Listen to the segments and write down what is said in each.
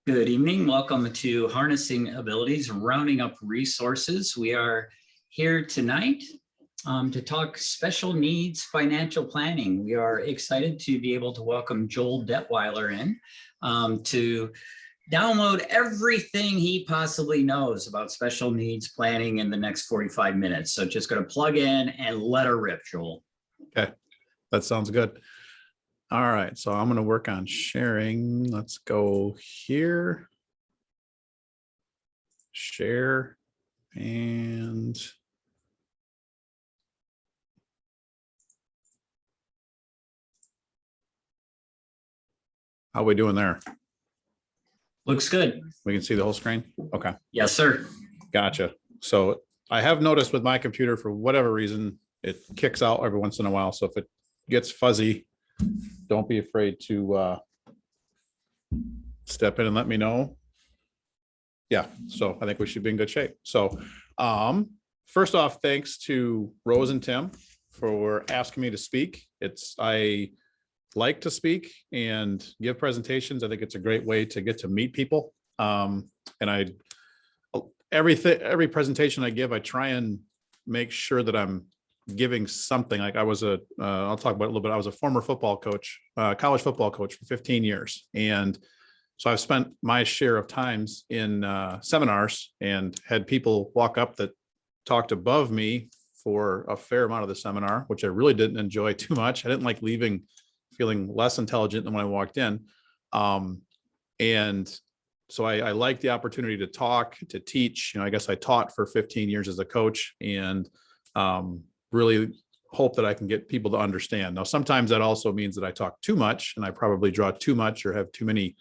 Good evening. Welcome to Harnessing Abilities, Rounding Up Resources. We are here tonight to talk special needs financial planning. We are excited to be able to welcome Joel Detweiler in to download everything he possibly knows about special needs planning in the next 45 minutes. So just going to plug in and let her rip, Joel. Okay, that sounds good. All right, so I'm going to work on sharing. Let's go here. Share and how are we doing there? Looks good. We can see the whole screen? Okay. Yes, sir. Gotcha. So I have noticed with my computer, for whatever reason, it kicks out every once in a while. So if it gets fuzzy, don't be afraid to step in and let me know. Yeah, so I think we should be in good shape. So first off, thanks to Rose and Tim for asking me to speak. I like to speak and give presentations. I think it's a great way to get to meet people. And every presentation I give, I try and make sure that I'm giving something. Like I'll talk about it a little bit. I was a former football coach, college football coach for 15 years. And so I've spent my share of times in seminars and had people walk up that talked above me for a fair amount of the seminar, which I really didn't enjoy too much. I didn't like leaving feeling less intelligent than when I walked in. And so I like the opportunity to talk, to teach. I guess I taught for 15 years as a coach, and really hope that I can get people to understand. Now, sometimes that also means that I talk too much and I probably draw too much or have too many.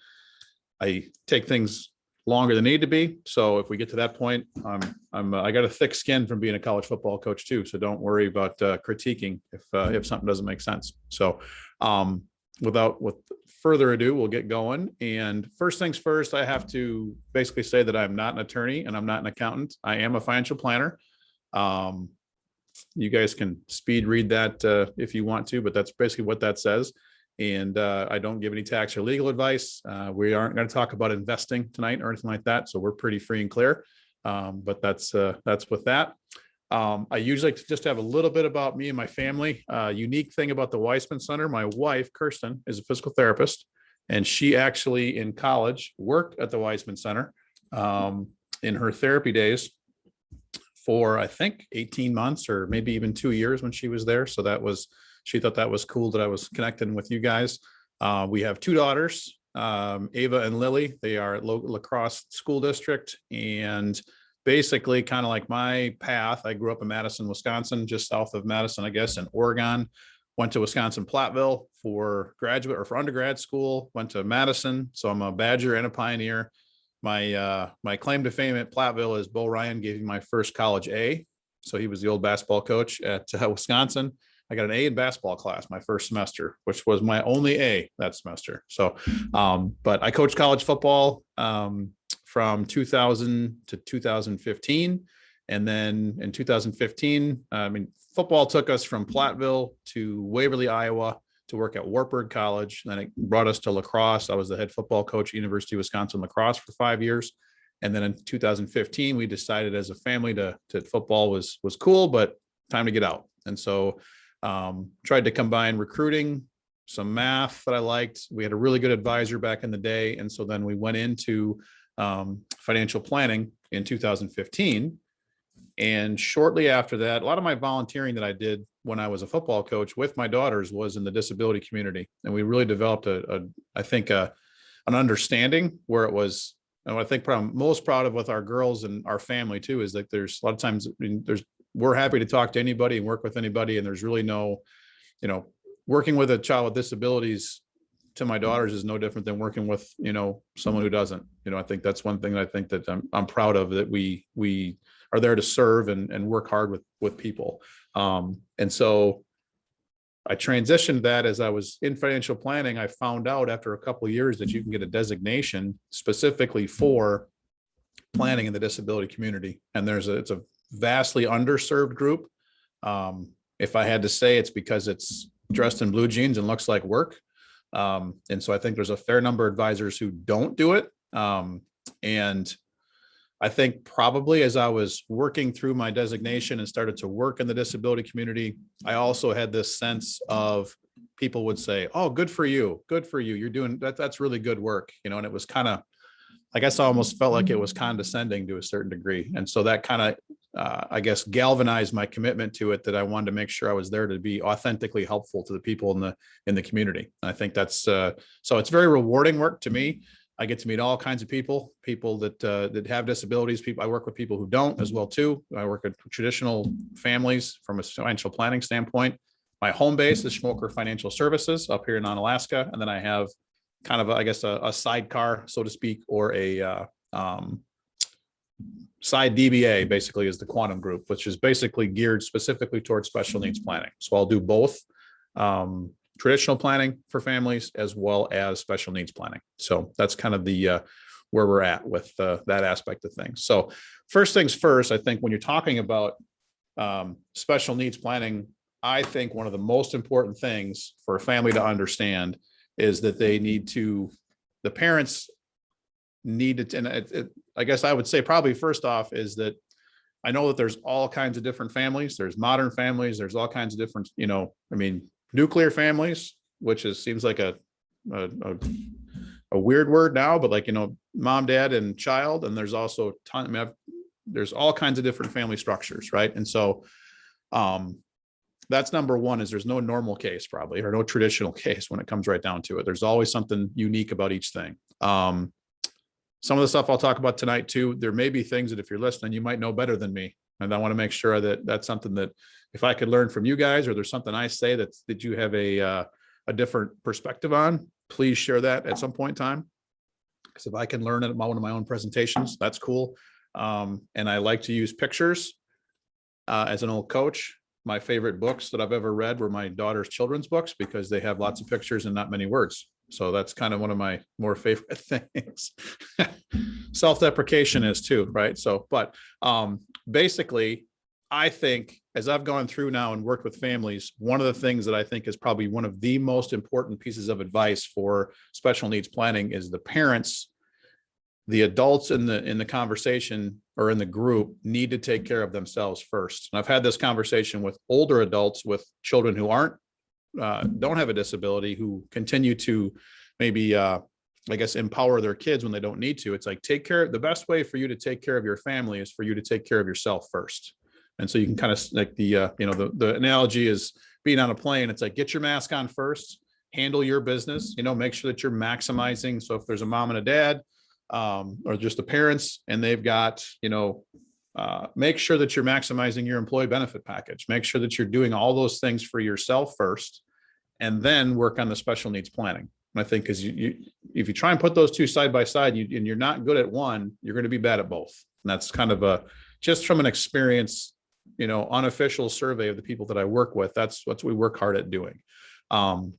I take things longer than they need to be. So if we get to that point, I got a thick skin from being a college football coach too. So don't worry about critiquing if something doesn't make sense. So with further ado, we'll get going. And first things first, I have to basically say that I'm not an attorney and I'm not an accountant. I am a financial planner. You guys can speed read that if you want to, but that's basically what that says. And I don't give any tax or legal advice. We aren't going to talk about investing tonight or anything like that. So we're pretty free and clear. But that's with that. I usually like to just have a little bit about me and my family. Unique thing about the Weissman Center, my wife, Kirsten, is a physical therapist. And she actually in college worked at the Weissman Center in her therapy days for, I think, 18 months or maybe even 2 years when she was there. So she thought that was cool that I was connecting with you guys. We have two daughters, Ava and Lily. They are at La Crosse School District. And basically kind of like my path, I grew up in Madison, Wisconsin, just south of Madison, I guess, in Oregon. Went to Wisconsin Platteville for graduate or for undergrad school, went to Madison. So I'm a Badger and a Pioneer. My claim to fame at Platteville is Bo Ryan gave me my first college A. So he was the old basketball coach at Wisconsin. I got an A in basketball class my first semester, which was my only A that semester. So, but I coached college football from 2000 to 2015. And then in 2015, football took us from Platteville to Waverly, Iowa to work at Wartburg College. Then it brought us to La Crosse. I was the head football coach at University of Wisconsin La Crosse for 5 years. And then in 2015, we decided as a family that football was cool, but time to get out. And so tried to combine recruiting, some math that I liked. We had a really good advisor back in the day. And so then we went into financial planning in 2015. And shortly after that, a lot of my volunteering that I did when I was a football coach with my daughters was in the disability community. And we really developed an understanding where it was, and what I think I'm most proud of with our girls and our family too, is that there's a lot of times we're happy to talk to anybody and work with anybody. And there's really no, working with a child with disabilities to my daughters is no different than working with, someone who doesn't. I think that's one thing that I think that I'm proud of, that we are there to serve and work hard with people. And so I transitioned that as I was in financial planning. I found out after a couple of years that you can get a designation specifically for planning in the disability community. And it's a vastly underserved group. If I had to say, it's because it's dressed in blue jeans and looks like work. And so I think there's a fair number of advisors who don't do it. And I think probably as I was working through my designation and started to work in the disability community, I also had this sense of people would say, "Oh, good for you. Good for you. You're doing that. That's really good work." And it was kind of, I guess I almost felt like it was condescending to a certain degree. And so that kind of, I guess, galvanized my commitment to it, that I wanted to make sure I was there to be authentically helpful to the people in the community. And I think that's, so it's very rewarding work to me. I get to meet all kinds of people that have disabilities. I work with people who don't as well too. I work with traditional families from a financial planning standpoint. My home base is Schmoker Financial Services up here in Alaska. And then I have kind of, I guess, a sidecar, so to speak, or a side DBA, basically, is the Quantum Group, which is basically geared specifically towards special needs planning. So I'll do both traditional planning for families as well as special needs planning. So that's kind of the where we're at with that aspect of things. So first things first, I think when you're talking about special needs planning, I think one of the most important things for a family to understand is that the parents need to, and I guess I would say probably first off is that I know that there's all kinds of different families. There's modern families. There's all kinds of different, nuclear families, which seems like a weird word now, but like, mom, dad, and child. And there's also there's all kinds of different family structures, right? And so that's number one, is there's no normal case probably, or no traditional case when it comes right down to it. There's always something unique about each thing. Some of the stuff I'll talk about tonight too, there may be things that if you're listening, you might know better than me. And I want to make sure that that's something that if I could learn from you guys, or there's something I say that you have a different perspective on, please share that at some point in time. Because if I can learn it at one of my own presentations, that's cool. And I like to use pictures as an old coach. My favorite books that I've ever read were my daughter's children's books, because they have lots of pictures and not many words. So that's kind of one of my more favorite things. Self-deprecation is too, right? So, but basically, I think as I've gone through now and worked with families, one of the things that I think is probably one of the most important pieces of advice for special needs planning is the parents, the adults in the conversation or in the group need to take care of themselves first. And I've had this conversation with older adults with children who don't have a disability, who continue to maybe, I guess, empower their kids when they don't need to. It's like, the best way for you to take care of your family is for you to take care of yourself first. And so you can kind of like the analogy is being on a plane. It's like, get your mask on first, handle your business, make sure that you're maximizing. So if there's a mom and a dad, or just the parents, and they've got, make sure that you're maximizing your employee benefit package. Make sure that you're doing all those things for yourself first, and then work on the special needs planning. And I think because if you try and put those two side by side, and you're not good at one, you're going to be bad at both. And that's kind of just from an experience, unofficial survey of the people that I work with. That's what we work hard at doing. And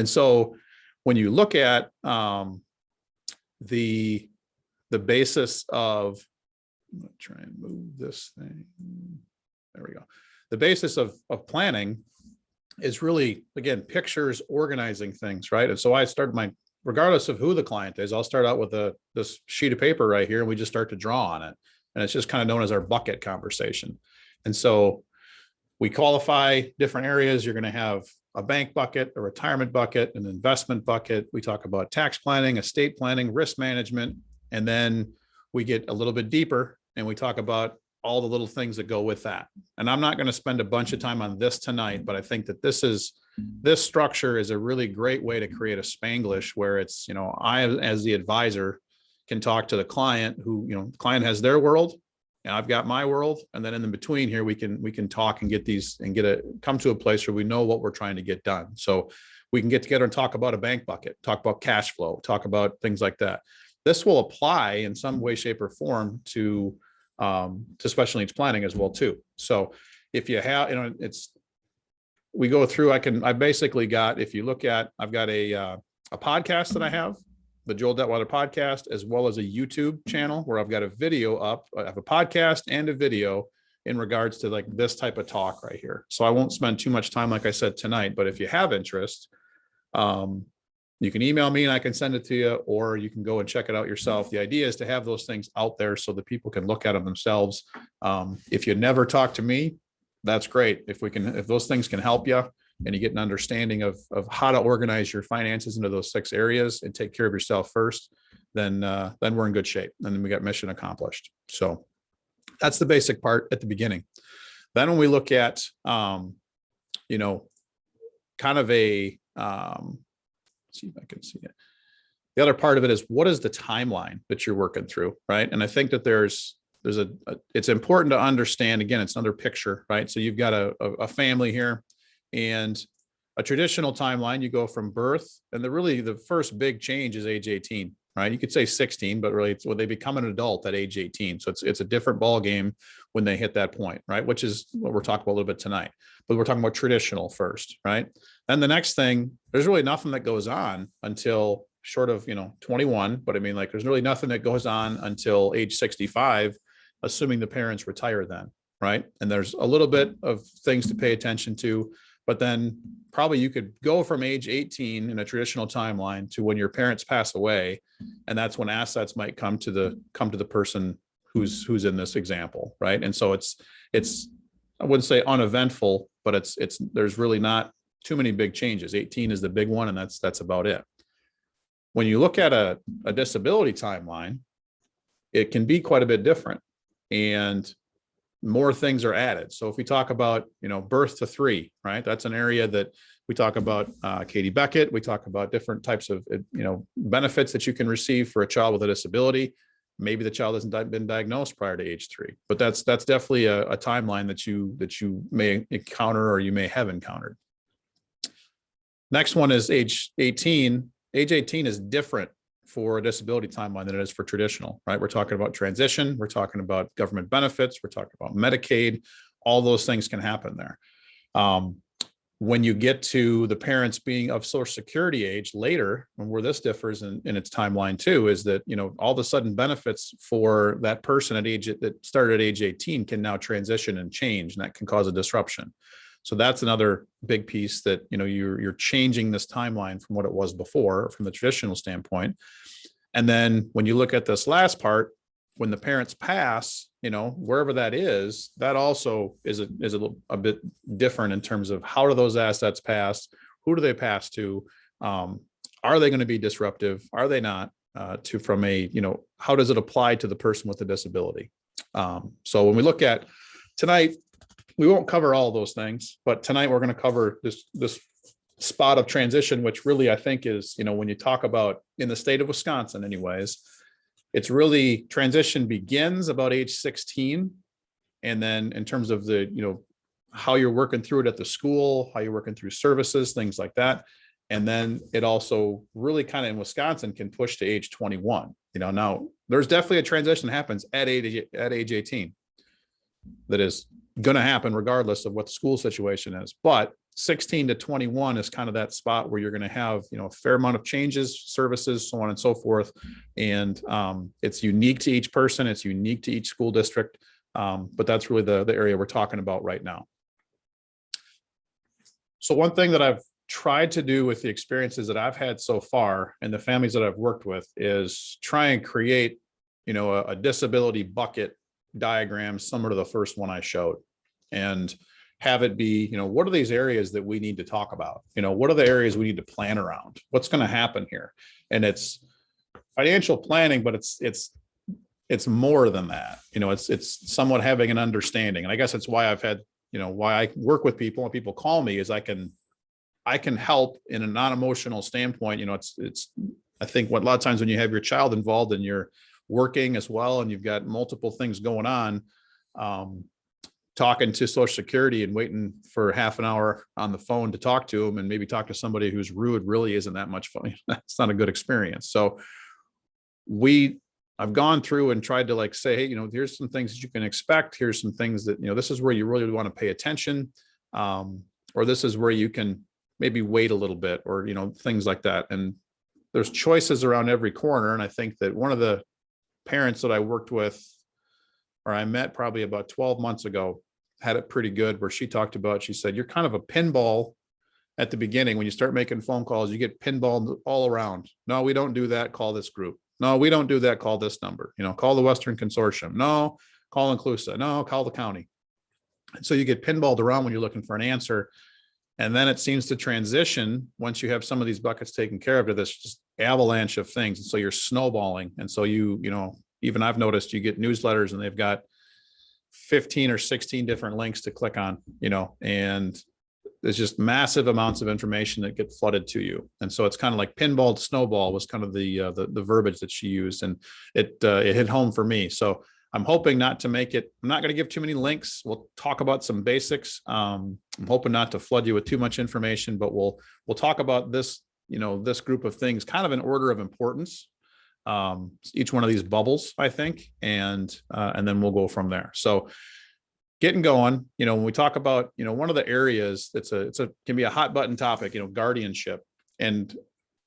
so when you look at the basis of, I'm going to try and move this thing. There we go. The basis of planning is really, again, pictures, organizing things, right? And so I started regardless of who the client is, I'll start out with this sheet of paper right here, and we just start to draw on it. And it's just kind of known as our bucket conversation. And so we qualify different areas. You're going to have a bank bucket, a retirement bucket, an investment bucket. We talk about tax planning, estate planning, risk management, and then we get a little bit deeper and we talk about all the little things that go with that. And I'm not going to spend a bunch of time on this tonight, but I think that this structure is a really great way to create a Spanglish where it's, I, as the advisor, can talk to the client who, the client has their world and I've got my world. And then in the between here, we can talk and get these and come to a place where we know what we're trying to get done. So we can get together and talk about a bank bucket, talk about cash flow, talk about things like that. This will apply in some way, shape, or form to special needs planning as well too. So if you have, we go through, I basically got, if you look at, I've got a podcast that I have, the Joel Detweiler podcast, as well as a YouTube channel where I've got a video up. I have a podcast and a video in regards to like this type of talk right here. So I won't spend too much time, like I said, tonight, but if you have interest, You can email me and I can send it to you, or you can go and check it out yourself. The idea is to have those things out there so that people can look at them themselves. If you never talk to me, that's great. If those things can help you and you get an understanding of how to organize your finances into those 6 areas and take care of yourself first, then we're in good shape. And then we got mission accomplished. So that's the basic part at the beginning. Then when we look at, kind of a, see if I can see it. The other part of it is, what is the timeline that you're working through, right? And I think that it's important to understand, again, it's another picture, right? So you've got a family here, and a traditional timeline, you go from birth, and the first big change is age 18, right? You could say 16, but really it's when they become an adult at age 18. So it's a different ball game when they hit that point, right? Which is what we're talking about a little bit tonight, but we're talking about traditional first, right? Then the next thing, there's really nothing that goes on until short of, 21, but I mean, like, there's really nothing that goes on until age 65, assuming the parents retire then, right? And there's a little bit of things to pay attention to, but then probably you could go from age 18 in a traditional timeline to when your parents pass away. And that's when assets might come to the person who's in this example, right? And so it's, I wouldn't say uneventful, but there's really not too many big changes. 18 is the big one, and that's about it. When you look at a disability timeline, it can be quite a bit different, and more things are added. So if we talk about, birth to 3, right? That's an area that we talk about, Katie Beckett. We talk about different types of, benefits that you can receive for a child with a disability. Maybe the child hasn't been diagnosed prior to age 3, but that's definitely a timeline that you may encounter or you may have encountered. Next one is age 18. Age 18 is different for a disability timeline than it is for traditional, right? We're talking about transition. We're talking about government benefits. We're talking about Medicaid. All those things can happen there. When you get to the parents being of Social Security age later, and where this differs in its timeline too, is that, all of a sudden benefits for that person that started at age 18 can now transition and change, and that can cause a disruption. So that's another big piece that, you're changing this timeline from what it was before, from the traditional standpoint. And then when you look at this last part, when the parents pass, wherever that is, that also is a bit different in terms of how do those assets pass? Who do they pass to? Are they going to be disruptive? Are they not? How does it apply to the person with the disability? So when we look at tonight, we won't cover all those things, but tonight we're going to cover this spot of transition, which really I think is, when you talk about in the state of Wisconsin anyways, it's really transition begins about age 16. And then in terms of how you're working through it at the school, how you're working through services, things like that. And then it also really kind of in Wisconsin can push to age 21. Now there's definitely a transition that happens at age 18 that is going to happen regardless of what the school situation is. But 16 to 21 is kind of that spot where you're going to have, a fair amount of changes, services, so on and so forth. And it's unique to each person. It's unique to each school district. But that's really the area we're talking about right now. So one thing that I've tried to do with the experiences that I've had so far and the families that I've worked with is try and create, a disability bucket diagram similar to the first one I showed, and have it be, what are these areas that we need to talk about? What are the areas we need to plan around? What's going to happen here? And it's financial planning, but it's more than that. It's somewhat having an understanding. And I guess that's why I've had, why I work with people and people call me is I can help in a non-emotional standpoint. I think a lot of times when you have your child involved and you're working as well, and you've got multiple things going on, talking to Social Security and waiting for half an hour on the phone to talk to them and maybe talk to somebody who's rude really isn't that much fun. It's not a good experience. So I've gone through and tried to say, hey, here's some things that you can expect. Here's some things that, this is where you really want to pay attention. Or this is where you can maybe wait a little bit, or, things like that. And there's choices around every corner. And I think that one of the parents that I worked with, or I met probably about 12 months ago, had it pretty good, where she said, you're kind of a pinball at the beginning, when you start making phone calls, you get pinballed all around. No, we don't do that. Call this group. No, we don't do that. Call this number. Call the Western Consortium. No, call Inclusa. No, call the county. And so you get pinballed around when you're looking for an answer. And then it seems to transition once you have some of these buckets taken care of to this just avalanche of things. And so you're snowballing. And so even I've noticed you get newsletters and they've got 15 or 16 different links to click on, and there's just massive amounts of information that get flooded to you. And so it's kind of like pinball to snowball was kind of the verbiage that she used, and it hit home for me. So I'm hoping not to make it, I'm not going to give too many links. We'll talk about some basics. I'm hoping not to flood you with too much information, but we'll talk about this, this group of things kind of in order of importance. Each one of these bubbles, I think, and then we'll go from there. So getting going, when we talk about, one of the areas can be a hot button topic, guardianship, and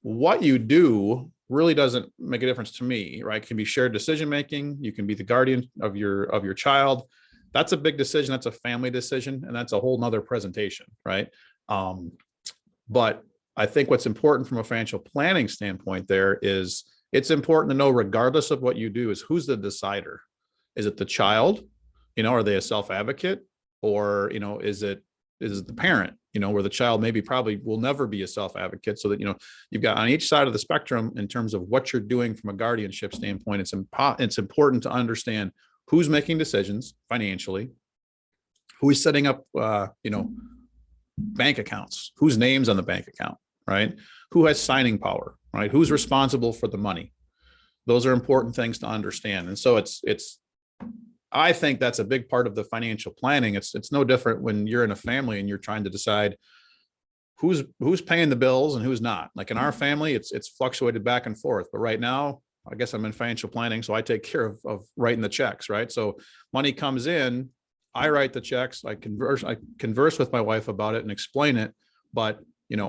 what you do really doesn't make a difference to me, right? It can be shared decision-making. You can be the guardian of your child. That's a big decision. That's a family decision. And that's a whole nother presentation, right? But I think what's important from a financial planning standpoint there is it's important to know, regardless of what you do, is who's the decider. Is it the child? Are they a self-advocate, or, is it the parent, where the child probably will never be a self-advocate, so that, you've got on each side of the spectrum in terms of what you're doing from a guardianship standpoint. It's important to understand who's making decisions financially, who is setting up, bank accounts, whose name's on the bank account, right? Who has signing power, right? Who's responsible for the money? Those are important things to understand. And so I think that's a big part of the financial planning. It's no different when you're in a family and you're trying to decide who's paying the bills and who's not. Like in our family, it's fluctuated back and forth. But right now, I guess I'm in financial planning, so I take care of writing the checks, right? So money comes in, I write the checks, I converse with my wife about it and explain it, but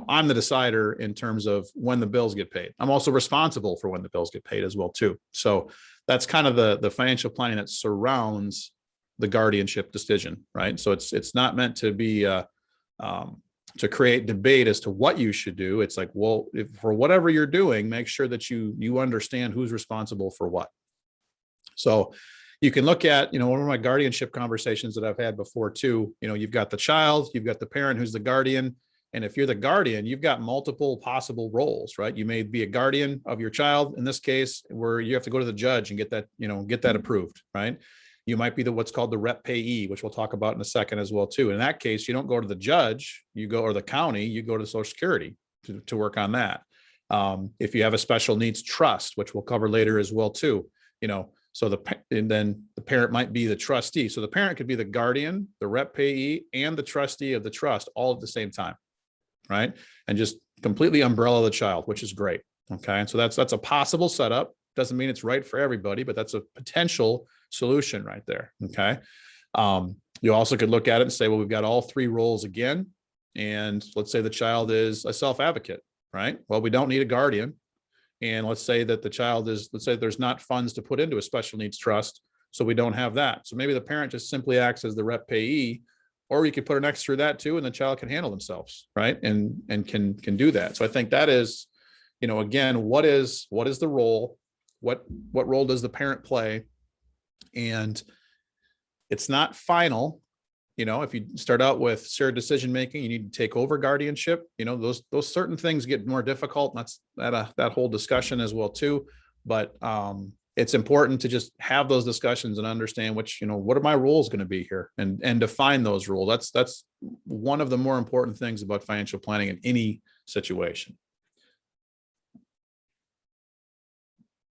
I'm the decider in terms of when the bills get paid. I'm also responsible for when the bills get paid as well too. So that's kind of the financial planning that surrounds the guardianship decision, right? So it's not meant to be to create debate as to what you should do. It's like, well, for whatever you're doing, make sure that you understand who's responsible for what. So you can look at, one of my guardianship conversations that I've had before too, you've got the child, you've got the parent who's the guardian. And if you're the guardian, you've got multiple possible roles, right? You may be a guardian of your child in this case, where you have to go to the judge and get that approved, right? You might be what's called the rep payee, which we'll talk about in a second as well too. In that case, you don't go to the judge, or the county, you go to Social Security to work on that. If you have a special needs trust, which we'll cover later as well too, so then the parent might be the trustee. So the parent could be the guardian, the rep payee, and the trustee of the trust all at the same time, right? And just completely umbrella the child, which is great. Okay. And so that's a possible setup. Doesn't mean it's right for everybody, but that's a potential solution right there. Okay. You also could look at it and say, well, we've got all three roles again. And let's say the child is a self-advocate, right? Well, we don't need a guardian. And let's say that let's say there's not funds to put into a special needs trust, so we don't have that. So maybe the parent just simply acts as the rep payee, or you could put an X through that too, and the child can handle themselves, right? And can do that. So I think that is, again, what is the role? What role does the parent play? And it's not final. If you start out with shared decision making, you need to take over guardianship. Those certain things get more difficult. And that's that whole discussion as well too. But it's important to just have those discussions and understand what are my roles going to be here, and define those roles. That's one of the more important things about financial planning in any situation.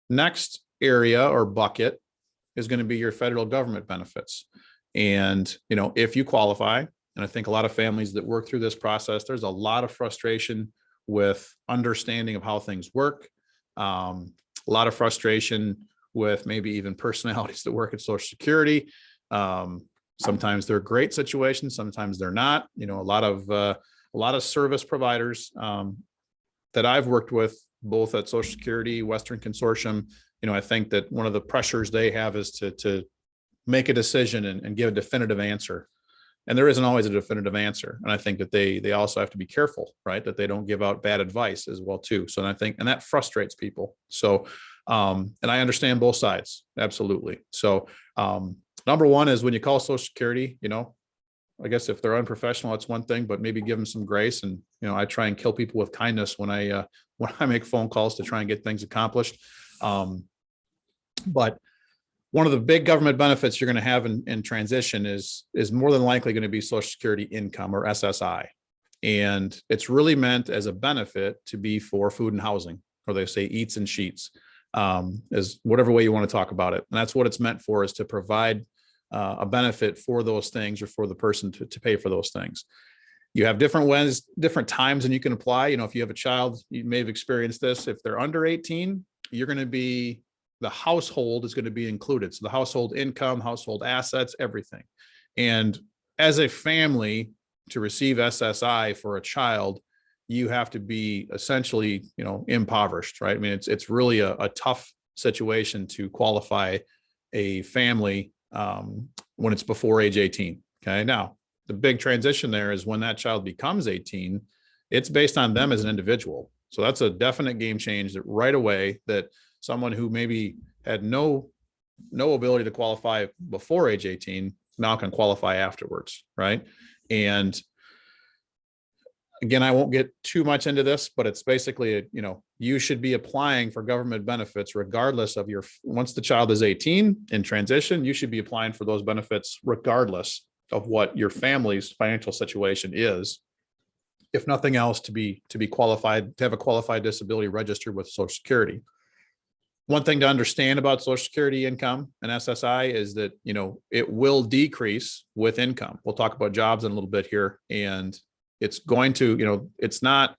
Next area or bucket is going to be your federal government benefits. And, if you qualify, and I think a lot of families that work through this process, there's a lot of frustration with understanding of how things work. A lot of frustration with maybe even personalities that work at Social Security. Sometimes they're great situations, sometimes they're not. A lot of service providers that I've worked with, both at Social Security, Western Consortium, I think that one of the pressures they have is to make a decision and give a definitive answer. And there isn't always a definitive answer. And I think that they also have to be careful, right? That they don't give out bad advice as well too. So I think, and that frustrates people. So, and I understand both sides. Absolutely. So, number one is when you call Social Security, I guess if they're unprofessional, that's one thing, but maybe give them some grace. And, I try and kill people with kindness when I make phone calls to try and get things accomplished. But one of the big government benefits you're going to have in transition is more than likely going to be Social Security income, or SSI. And it's really meant as a benefit to be for food and housing, or they say eats and sheets, as whatever way you want to talk about it. And that's what it's meant for, is to provide a benefit for those things, or for the person to pay for those things. You have different ways, different times, and you can apply. If you have a child, you may have experienced this. If they're under 18, the household is going to be included. So the household income, household assets, everything. And as a family, to receive SSI for a child, you have to be essentially, impoverished, right? I mean, it's really a tough situation to qualify a family when it's before age 18. Okay. Now, the big transition there is when that child becomes 18, it's based on them as an individual. So that's a definite game change, that right away, that someone who maybe had no ability to qualify before age 18 now can qualify afterwards, right? And again, I won't get too much into this, but it's basically, you should be applying for government benefits regardless of once the child is 18 in transition, you should be applying for those benefits regardless of what your family's financial situation is. If nothing else, to be qualified, to have a qualified disability registered with Social Security. One thing to understand about Social Security income and SSI is that, it will decrease with income. We'll talk about jobs in a little bit here, and it's going to, it's not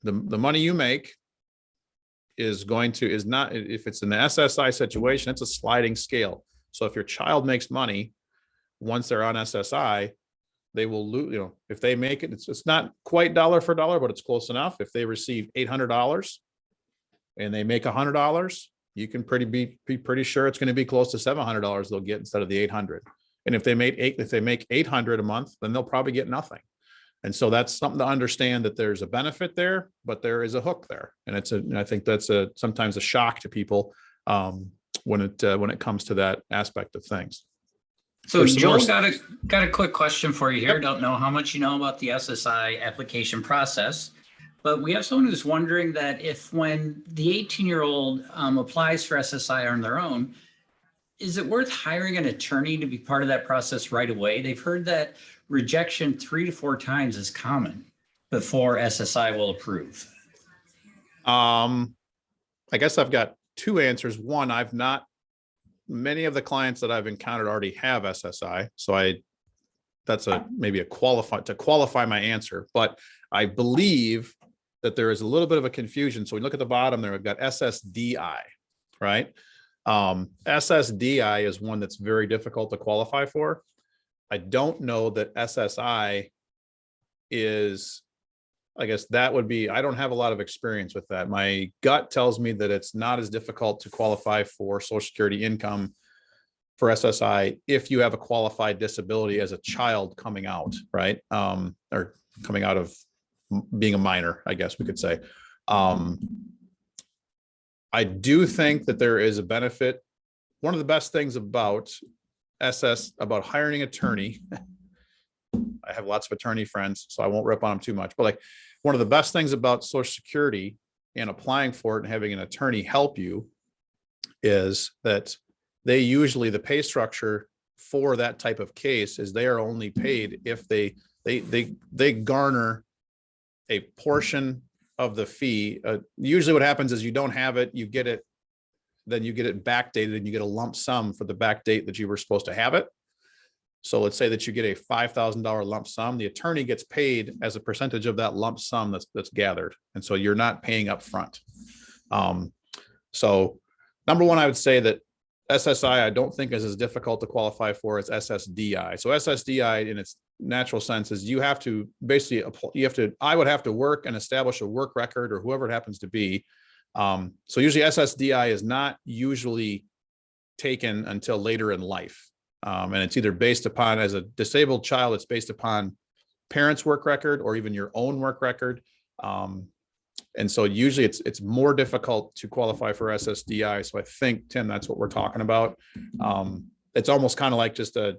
the money you make is not, if it's in the SSI situation, it's a sliding scale. So if your child makes money, once they're on SSI, they will lose, if they make it, it's not quite dollar for dollar, but it's close enough. If they receive $800 and they make $100, you can be pretty sure it's going to be close to $700 they'll get instead of the 800. And if they make 800 a month, then they'll probably get nothing. And so that's something to understand, that there's a benefit there, but there is a hook there. And I think that's sometimes a shock to people when it comes to that aspect of things. So Joel, got a quick question for you here. Yep. Don't know how much you know about the SSI application process, but we have someone who's wondering that when the 18-year-old applies for SSI on their own, is it worth hiring an attorney to be part of that process right away? They've heard that rejection 3 to 4 times is common before SSI will approve. I guess I've got 2 answers. One, many of the clients that I've encountered already have SSI. So that's maybe to qualify my answer, but I believe that there is a little bit of a confusion. So we look at the bottom there, we've got SSDI, right? SSDI is one that's very difficult to qualify for. I don't know that SSI is, I guess that would be, I don't have a lot of experience with that. My gut tells me that it's not as difficult to qualify for Social Security income for SSI if you have a qualified disability as a child coming out, right? Or coming out of being a minor, I guess we could say. I do think that there is a benefit. One of the best things about about hiring an attorney, I have lots of attorney friends, so I won't rip on them too much, but one of the best things about Social Security and applying for it and having an attorney help you is that the pay structure for that type of case is they are only paid if they garner a portion of the fee. Usually what happens is you don't have it, then you get it backdated, and you get a lump sum for the back date that you were supposed to have it. So let's say that you get a $5,000 lump sum, the attorney gets paid as a percentage of that lump sum that's gathered. And so you're not paying up front. So number one, I would say that SSI, I don't think is as difficult to qualify for as SSDI. So SSDI in its natural sense is you have to basically, I would have to work and establish a work record, or whoever it happens to be. So usually SSDI is not usually taken until later in life. And it's either based upon, as a disabled child, it's based upon parents' work record or even your own work record. And so usually it's more difficult to qualify for SSDI. So I think, Tim, that's what we're talking about. It's almost kind of like just a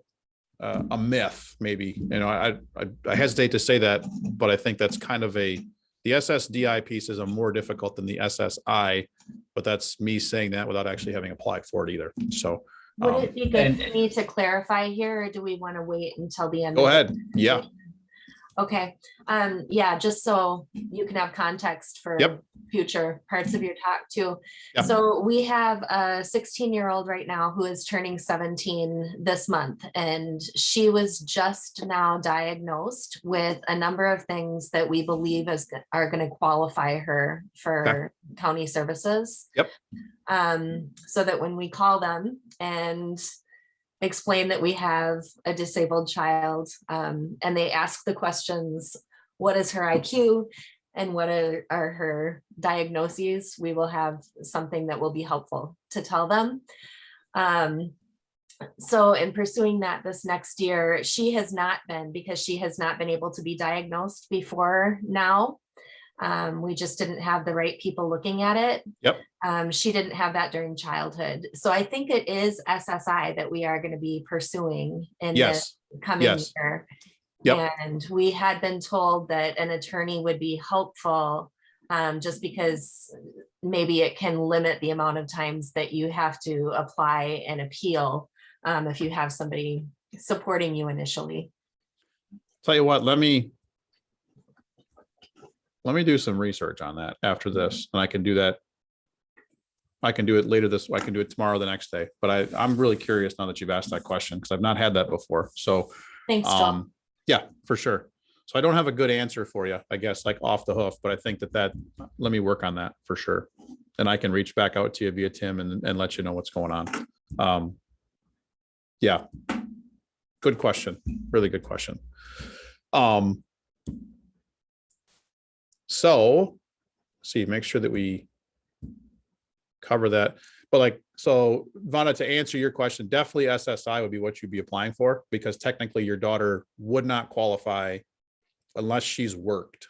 myth, maybe. You know, I hesitate to say that, but I think that's kind of the SSDI piece is a more difficult than the SSI, but that's me saying that without actually having applied for it either. So would it be good and- for me to clarify here, or do we want to wait until the end? go of the ahead. Yeah. presentation? Okay. Yeah, just so you can have context for Yep. future parts of your talk too. Yep. So we have a 16-year-old right now who is turning 17 this month, and she was just now diagnosed with a number of things that we believe are going to qualify her for county services. Yep. So that when we call them and explain that we have a disabled child, and they ask the questions, what is her IQ and what are her diagnoses, we will have something that will be helpful to tell them. So in pursuing that this next year, because she has not been able to be diagnosed before now. We just didn't have the right people looking at it. Yep. She didn't have that during childhood. So I think it is SSI that we are going to be pursuing in the coming year. Yep. And we had been told that an attorney would be helpful, just because maybe it can limit the amount of times that you have to apply and appeal, if you have somebody supporting you initially. Tell you what, let me do some research on that after this, and I can do that. I can do it later I can do it tomorrow, the next day, but I'm really curious now that you've asked that question, because I've not had that before. So Thanks, John. yeah, for sure. So I don't have a good answer for you, I guess, like off the hoof, but I think that let me work on that for sure. And I can reach back out to you via Tim and let you know what's going on. Yeah, good question. Really good question. So see, make sure that we cover that. But like, so Vonna, to answer your question, definitely SSI would be what you'd be applying for, because technically your daughter would not qualify unless she's worked,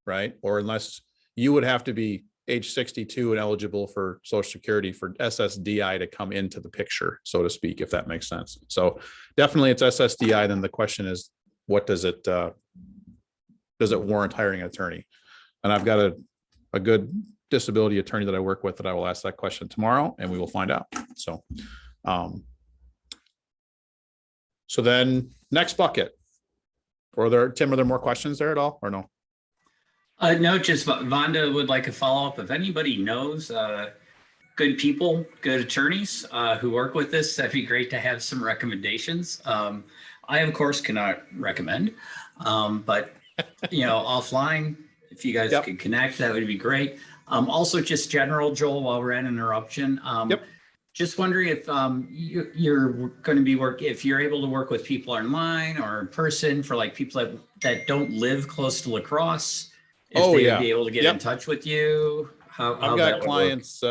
right? Or unless you would have to be age 62 and eligible for Social Security for SSDI to come into the picture, so to speak, if that makes sense. So definitely it's SSDI. Then the question is, what does it warrant hiring an attorney? And I've got a good disability attorney that I work with that I will ask that question tomorrow, and we will find out. So, so then next bucket. Tim, are there more questions there at all, or no? No, just Vonda would like a follow-up. If anybody knows good people, good attorneys who work with this, that'd be great to have some recommendations. I, of course, cannot recommend, but offline, if you guys could connect, that would be great. Also, just general, Joel, while we're at an interruption, just wondering if you're going to be if you're able to work with people online or in person for like people that don't live close to La Crosse, if they would be able to get in touch with you. I've got clients,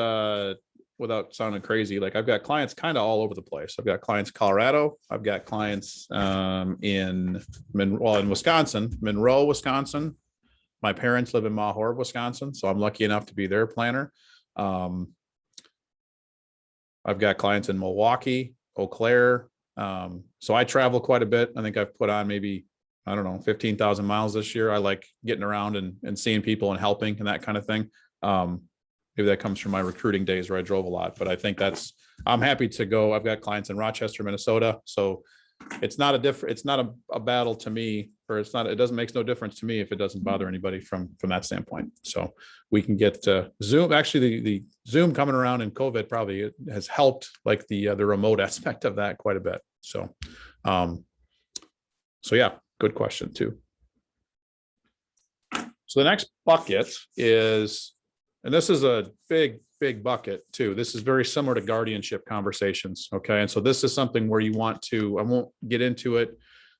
without sounding crazy, like I've got clients kind of all over the place. I've got clients in Colorado. I've got clients in Wisconsin, Monroe, Wisconsin. My parents live in Mahorn, Wisconsin, so I'm lucky enough to be their planner. I've got clients in Milwaukee, Eau Claire. So I travel quite a bit. I think I've put on maybe, 15,000 miles this year. I like getting around and seeing people and helping and that kind of thing. Maybe that comes from my recruiting days where I drove a lot, but I think I'm happy to go. I've got clients in Rochester, Minnesota. So it's not a battle to me, or it doesn't make no difference to me if it doesn't bother anybody from that standpoint. So we can get Zoom. Actually, the Zoom coming around in COVID probably has helped, like the remote aspect of that quite a bit. So, yeah, good question too. So the next bucket is, and this is a big bucket too. This is very similar to guardianship conversations. Okay. And so this is something where you want to, I won't get into it.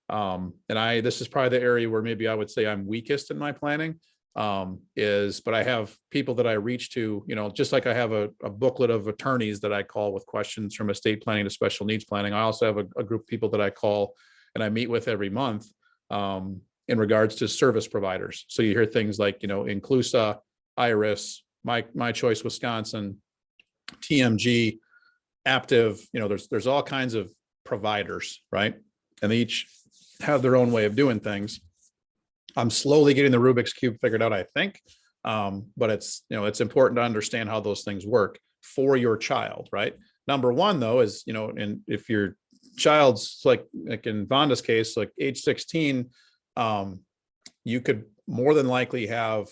This is probably the area where maybe I would say I'm weakest in my planning. But I have people that I reach to, just like I have a booklet of attorneys that I call with questions from estate planning to special needs planning. I also have a group of people that I call and I meet with every month in regards to service providers. So you hear things like, Inclusa, Iris, My Choice Wisconsin, TMG, Aptive, there's all kinds of providers, right? And they each have their own way of doing things. I'm slowly getting the Rubik's Cube figured out, I think. But it's important to understand how those things work for your child, right? Number one, though, is, and if your child's like in Vonda's case, like age 16, you could more than likely have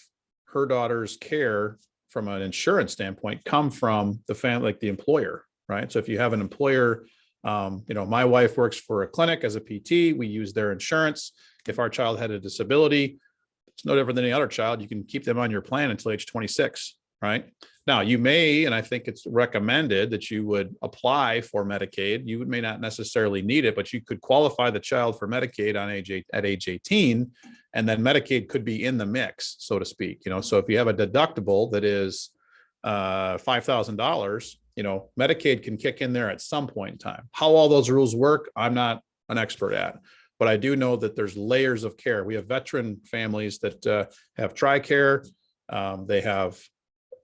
her daughter's care from an insurance standpoint come from the family, like the employer, right? So if you have an employer, my wife works for a clinic as a PT, we use their insurance. If our child had a disability, it's no different than any other child. You can keep them on your plan until age 26, right? Now you may, and I think it's recommended that you would apply for Medicaid. You may not necessarily need it, but you could qualify the child for Medicaid at age 18, and then Medicaid could be in the mix, so to speak. So if you have a deductible that is $5,000, Medicaid can kick in there at some point in time. How all those rules work, I'm not an expert at. But I do know that there's layers of care. We have veteran families that have TRICARE. They have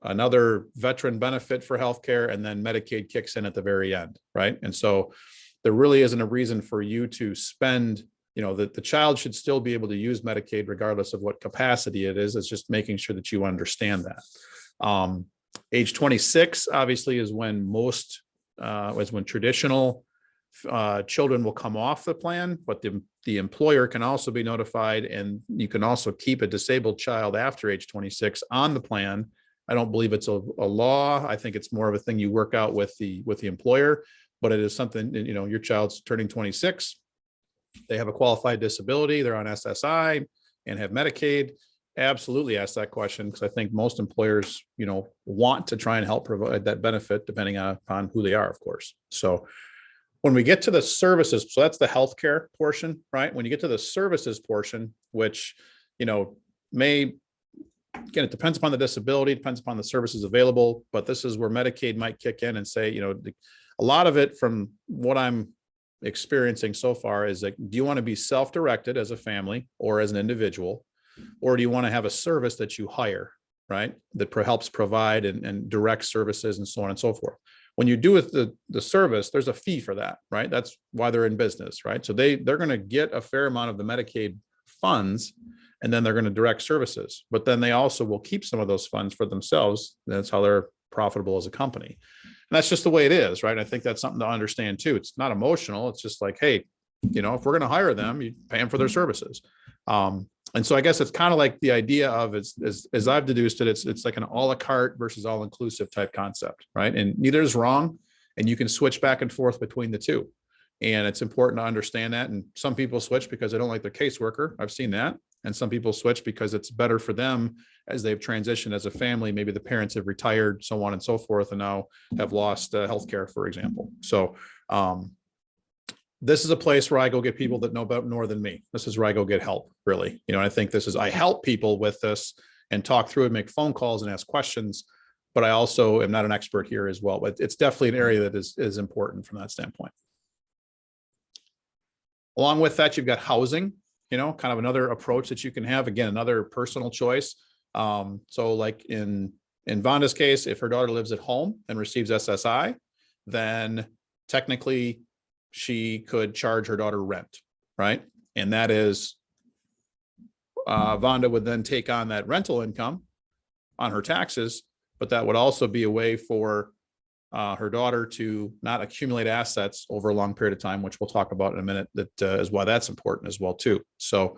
another veteran benefit for healthcare, and then Medicaid kicks in at the very end, right? And so there really isn't a reason for you to spend, that the child should still be able to use Medicaid regardless of what capacity it is. It's just making sure that you understand that. Age 26, obviously, is when traditional children will come off the plan, but the employer can also be notified, and you can also keep a disabled child after age 26 on the plan. I don't believe it's a law. I think it's more of a thing you work out with the employer, but it is something, your child's turning 26. They have a qualified disability. They're on SSI and have Medicaid. Absolutely ask that question, because I think most employers, want to try and help provide that benefit depending upon who they are, of course. So when we get to the services, so that's the healthcare portion, right? When you get to the services portion, which, again, it depends upon the disability, depends upon the services available, but this is where Medicaid might kick in and say, a lot of it from what I'm experiencing so far is like, do you want to be self-directed as a family or as an individual, or do you want to have a service that you hire, right? That helps provide and direct services and so on and so forth. When you do with the service, there's a fee for that, right? That's why they're in business, right? So they're going to get a fair amount of the Medicaid funds, and then they're going to direct services, but then they also will keep some of those funds for themselves. That's how they're profitable as a company. And that's just the way it is, right? I think that's something to understand too. It's not emotional. It's just like, hey, if we're going to hire them, you pay them for their services. And so I guess it's kind of like the idea of, as I've deduced it, it's like an a la carte versus all inclusive type concept, right? And neither is wrong, and you can switch back and forth between the two. And it's important to understand that. And some people switch because they don't like their caseworker. I've seen that. And some people switch because it's better for them as they've transitioned as a family. Maybe the parents have retired, so on and so forth, and now have lost healthcare, for example. So this is a place where I go get people that know about more than me. This is where I go get help, really. I think I help people with this and talk through it, make phone calls and ask questions, but I also am not an expert here as well. But it's definitely an area that is important from that standpoint. Along with that, you've got housing, kind of another approach that you can have. Again, another personal choice. So like in Vonda's case, if her daughter lives at home and receives SSI, then technically she could charge her daughter rent, right? And that is, Vonda would then take on that rental income on her taxes, but that would also be a way for her daughter to not accumulate assets over a long period of time, which we'll talk about in a minute. That is why that's important as well too. So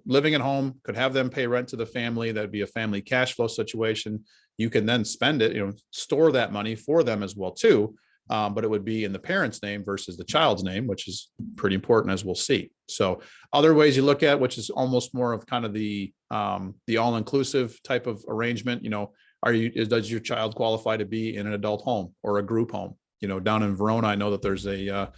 living at home could have them pay rent to the family. That'd be a family cash flow situation. You can then spend it, store that money for them as well too. But it would be in the parent's name versus the child's name, which is pretty important, as we'll see. So other ways you look at, which is almost more of kind of the all-inclusive type of arrangement, does your child qualify to be in an adult home or a group home? Down in Verona, I know that there's I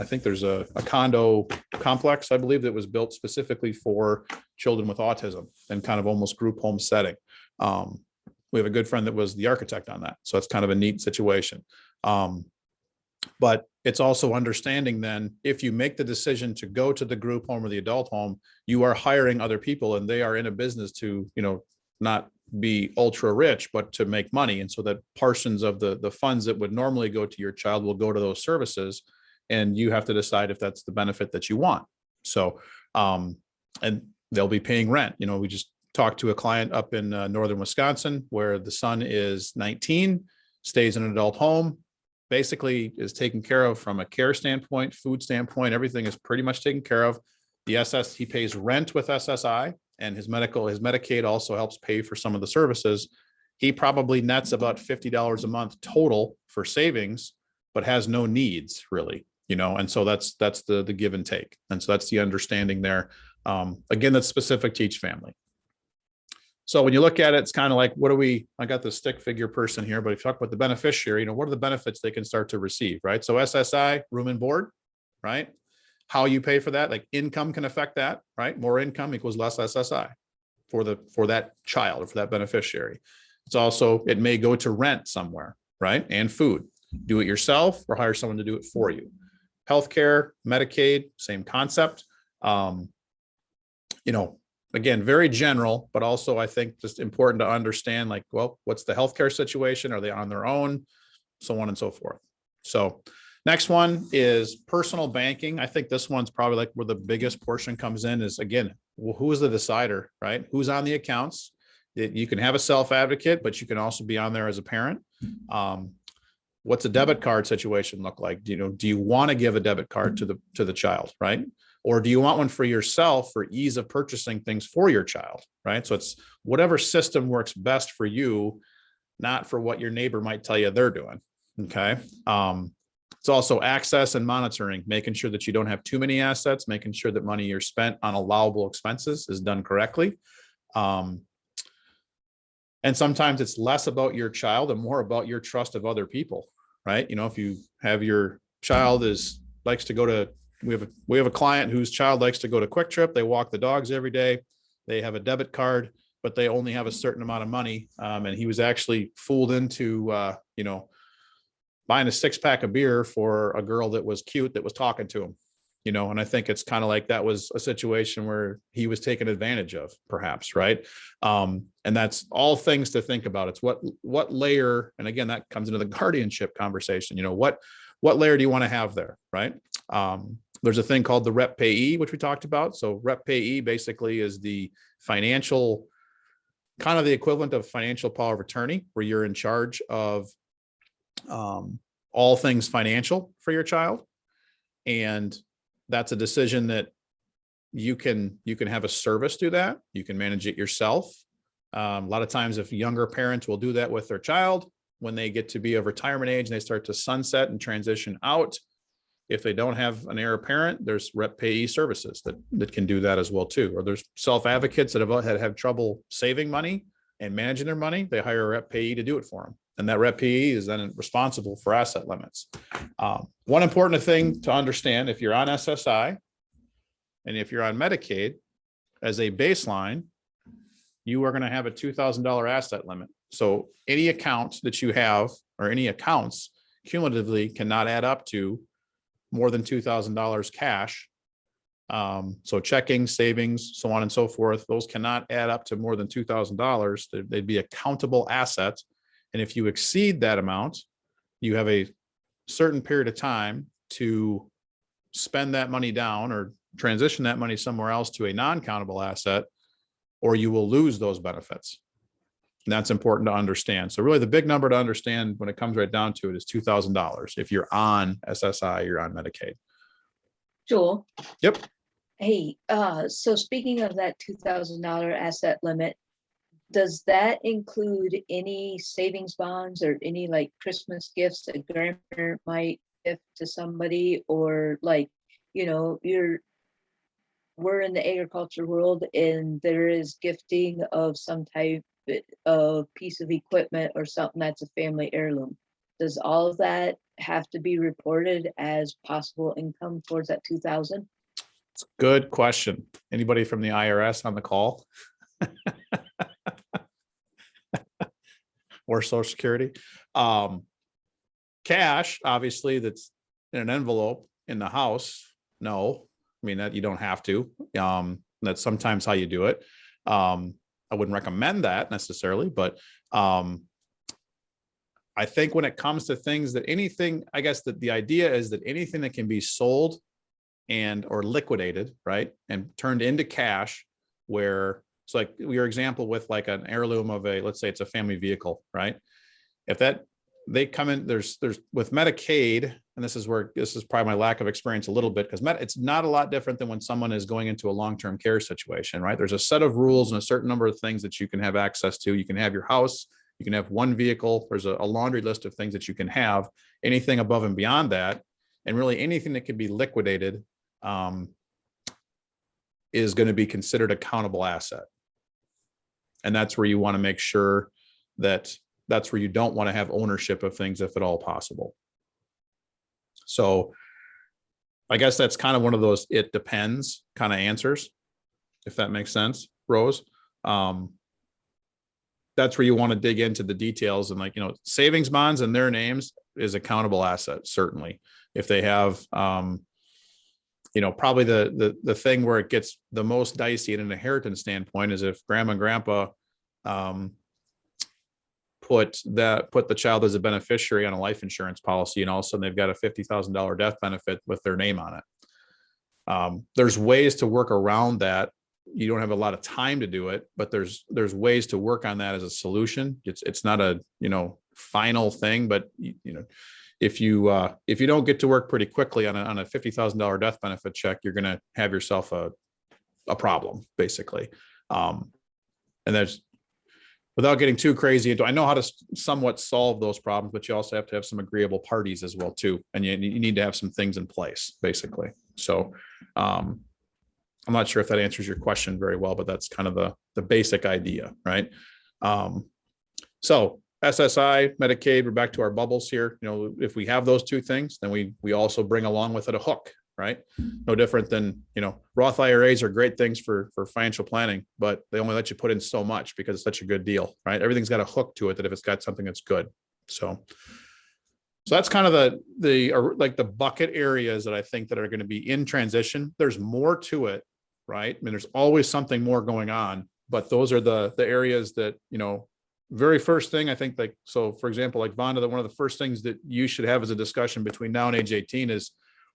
think there's a condo complex, I believe, that was built specifically for children with autism and kind of almost group home setting. We have a good friend that was the architect on that. So it's kind of a neat situation. But it's also understanding then, if you make the decision to go to the group home or the adult home, you are hiring other people and they are in a business to, not be ultra rich, but to make money. And so that portions of the funds that would normally go to your child will go to those services. And you have to decide if that's the benefit that you want. So, and they'll be paying rent. We just talked to a client up in northern Wisconsin where the son is 19, stays in an adult home, basically is taken care of from a care standpoint, food standpoint, everything is pretty much taken care of. He pays rent with SSI, and his Medicaid also helps pay for some of the services. He probably nets about $50 a month total for savings, but has no needs really, and so that's the give and take. And so that's the understanding there. Again, that's specific to each family. So when you look at it, it's kind of like, I got the stick figure person here, but if you talk about the beneficiary, what are the benefits they can start to receive, right? So SSI, room and board, right? How you pay for that, like income can affect that, right? More income equals less SSI for that child or for that beneficiary. It's also, it may go to rent somewhere, right? And food, do it yourself or hire someone to do it for you. Healthcare, Medicaid, same concept. Again, very general, but also I think just important to understand, like, well, what's the healthcare situation? Are they on their own? So on and so forth. So next one is personal banking. I think this one's probably like where the biggest portion comes in is, again, who is the decider, right? Who's on the accounts? You can have a self-advocate, but you can also be on there as a parent. What's a debit card situation look like? Do you want to give a debit card to the child, right? Or do you want one for yourself for ease of purchasing things for your child, right? So it's whatever system works best for you, not for what your neighbor might tell you they're doing, okay? It's also access and monitoring, making sure that you don't have too many assets, making sure that money you're spent on allowable expenses is done correctly. And sometimes it's less about your child and more about your trust of other people, right? If you have your child likes to go to, we have a client whose child likes to go to Quick Trip. They walk the dogs every day. They have a debit card, but they only have a certain amount of money. And he was actually fooled into, buying a 6-pack of beer for a girl that was cute, that was talking to him, and I think it's kind of like that was a situation where he was taken advantage of, perhaps, right? And that's all things to think about. It's what layer, and again, that comes into the guardianship conversation. What layer do you want to have there, right? There's a thing called the rep payee, which we talked about. So rep payee basically is the financial, kind of the equivalent of financial power of attorney, where you're in charge of all things financial for your child. And that's a decision that you can have a service do that. You can manage it yourself. A lot of times, if younger parents will do that with their child, when they get to be of retirement age and they start to sunset and transition out, if they don't have an heir apparent, there's rep payee services that can do that as well too. Or there's self-advocates that have trouble saving money and managing their money. They hire a rep payee to do it for them. And that rep payee is then responsible for asset limits. One important thing to understand, if you're on SSI and if you're on Medicaid, as a baseline, you are going to have a $2,000 asset limit. So any account that you have, or any accounts cumulatively, cannot add up to more than $2,000 cash. So checking, savings, so on and so forth, those cannot add up to more than $2,000. They'd be a countable asset. And if you exceed that amount, you have a certain period of time to spend that money down or transition that money somewhere else to a non-countable asset, or you will lose those benefits. And that's important to understand. So really the big number to understand when it comes right down to it is $2,000. If you're on SSI, you're on Medicaid. Joel. Yep. Hey, so speaking of that $2,000 asset limit, does that include any savings bonds or any like Christmas gifts a grandparent might give to somebody, or like, we're in the agriculture world and there is gifting of some type of piece of equipment or something that's a family heirloom. does all of that have to be reported as possible income towards that 2,000? Good question. Anybody from the IRS on the call? Or Social Security? Cash, obviously, that's in an envelope in the house. No, I mean that you don't have to. That's sometimes how you do it. I wouldn't recommend that necessarily, but I think when it comes to things that anything, I guess that the idea is that anything that can be sold and or liquidated, right, and turned into cash, where it's like your example with like an heirloom of a, let's say it's a family vehicle, right? If that they come in, there's with Medicaid, and this is probably my lack of experience a little bit, because it's not a lot different than when someone is going into a long-term care situation, right? There's a set of rules and a certain number of things that you can have access to. You can have your house, you can have one vehicle. There's a laundry list of things that you can have. Anything above and beyond that, and really anything that can be liquidated, is going to be considered a countable asset. And that's where you want to make sure that that's where you don't want to have ownership of things if at all possible. So I guess that's kind of one of those it depends kind of answers, if that makes sense, Rose. That's where you want to dig into the details, and like, savings bonds in their names is a countable asset, certainly. If they have, probably the thing where it gets the most dicey in an inheritance standpoint is if grandma and grandpa put the child as a beneficiary on a life insurance policy, and all of a sudden they've got a $50,000 death benefit with their name on it. There's ways to work around that. You don't have a lot of time to do it, but there's ways to work on that as a solution. It's not a final thing, but if you don't get to work pretty quickly on a $50,000 death benefit check, you're going to have yourself a problem, basically. And there's, without getting too crazy into, I know how to somewhat solve those problems, but you also have to have some agreeable parties as well too, and you need to have some things in place, basically. So I'm not sure if that answers your question very well, but that's kind of the basic idea, right? So SSI, Medicaid, we're back to our bubbles here. If we have those two things, then we also bring along with it a hook, right? No different than, Roth IRAs are great things for financial planning, but they only let you put in so much because it's such a good deal, right? Everything's got a hook to it that if it's got something that's good. So that's kind of the bucket areas that I think that are going to be in transition. There's more to it, right? I mean, there's always something more going on, but those are the areas that, very first thing I think, like, so for example, like Vonda, one of the first things that you should have as a discussion between now and age 18 is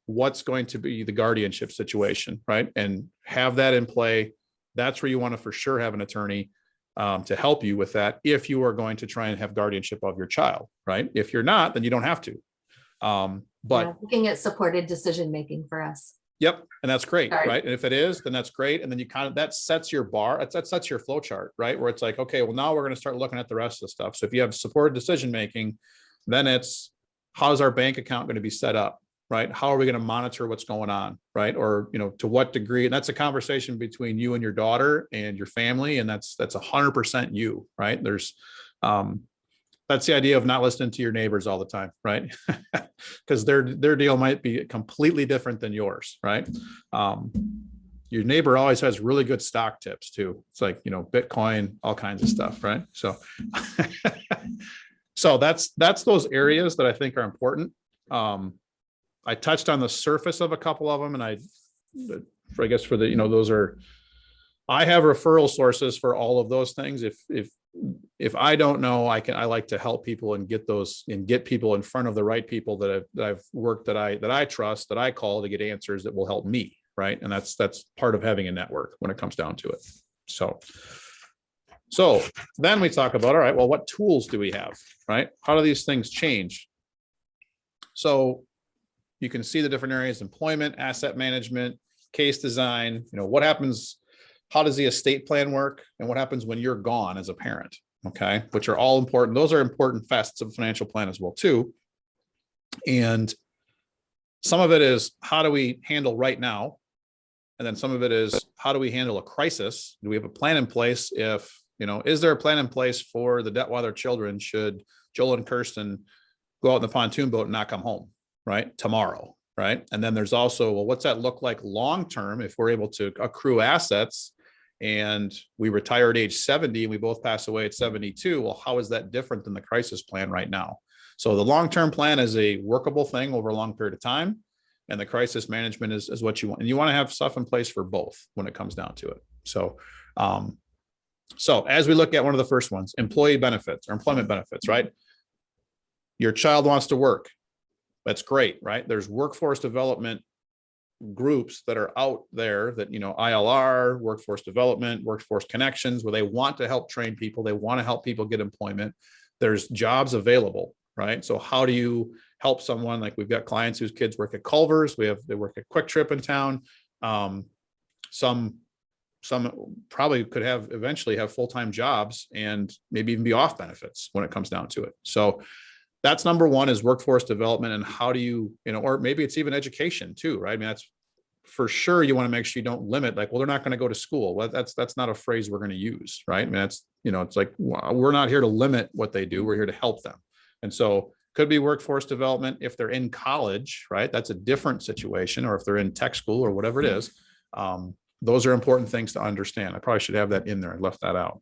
what's going to be the guardianship situation, right? And have that in play. That's where you want to for sure have an attorney to help you with that if you are going to try and have guardianship of your child, right? If you're not, then you don't have to. But looking at supported decision-making for us. Yep. And that's great. Sorry. Right. And if it is, then that's great. And then you that sets your bar. That sets your flow chart, right? Where it's like, okay, well, now we're going to start looking at the rest of the stuff. So if you have supported decision-making, then it's how's our bank account going to be set up, right? How are we going to monitor what's going on, right? Or, to what degree? And that's a conversation between you and your daughter and your family. And that's 100% you, right? There's, that's the idea of not listening to your neighbors all the time, right? Because their deal might be completely different than yours, right? Your neighbor always has really good stock tips too. It's like, Bitcoin, all kinds of stuff, right? So, so that's those areas that I think are important. I touched on the surface of a couple of them, and I guess for the, those are, I have referral sources for all of those things. If I don't know, I like to help people and get those and get people in front of the right people that I've worked, that I trust, that I call to get answers that will help me. Right. And that's part of having a network when it comes down to it. So then we talk about, all right, well, what tools do we have, right? How do these things change? So you can see the different areas: employment, asset management, case design, what happens, how does the estate plan work, and what happens when you're gone as a parent, okay? Which are all important. Those are important facets of a financial plan as well too. And some of it is, how do we handle right now? And then some of it is, how do we handle a crisis? Do we have a plan in place? If, is there a plan in place for the Detweiler children should Joel and Kirsten go out in the pontoon boat and not come home, right? Tomorrow, right? And then there's also, well, what's that look like long-term if we're able to accrue assets and we retire at age 70 and we both pass away at 72? Well, how is that different than the crisis plan right now? So the long-term plan is a workable thing over a long period of time. And the crisis management is what you want. And you want to have stuff in place for both when it comes down to it. So, so as we look at one of the first ones, employee benefits or employment benefits, right? Your child wants to work. That's great, right? There's workforce development groups that are out there that, you know, ILR, workforce development, workforce connections, where they want to help train people. They want to help people get employment. There's jobs available, right? So how do you help someone? Like we've got clients whose kids work at Culver's. They work at Quick Trip in town. Some probably could eventually have full-time jobs and maybe even be off benefits when it comes down to it. So that's number one, is workforce development. And how do you, or maybe it's even education too, right? I mean, that's for sure. You want to make sure you don't limit, like, well, they're not going to go to school. Well, that's not a phrase we're going to use, right? I mean, that's, it's like, we're not here to limit what they do. We're here to help them. And so could be workforce development if they're in college, right? That's a different situation. Or if they're in tech school or whatever it is. Those are important things to understand. I probably should have that in there. I left that out.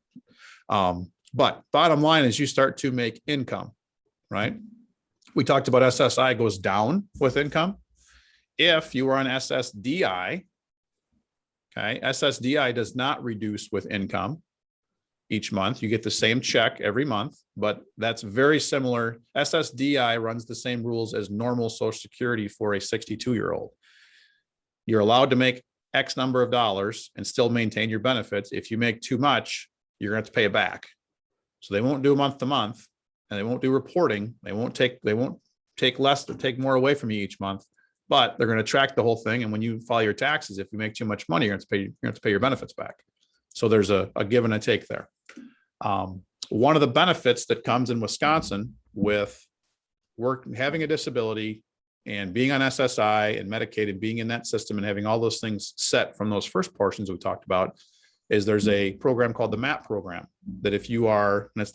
But bottom line is you start to make income, right? We talked about SSI goes down with income. If you are on SSDI, okay, SSDI does not reduce with income each month. You get the same check every month, but that's very similar. SSDI runs the same rules as normal Social Security for a 62-year-old. You're allowed to make X number of dollars and still maintain your benefits. If you make too much, you're going to have to pay it back. So they won't do month to month, and they won't do reporting. They won't take less or take more away from you each month, but they're going to track the whole thing. And when you file your taxes, if you make too much money, you're going to have to pay your benefits back. So there's a give and a take there. One of the benefits that comes in Wisconsin with having a disability and being on SSI and Medicaid and being in that system and having all those things set from those first portions we talked about is there's a program called the MAP program that if you are, and it's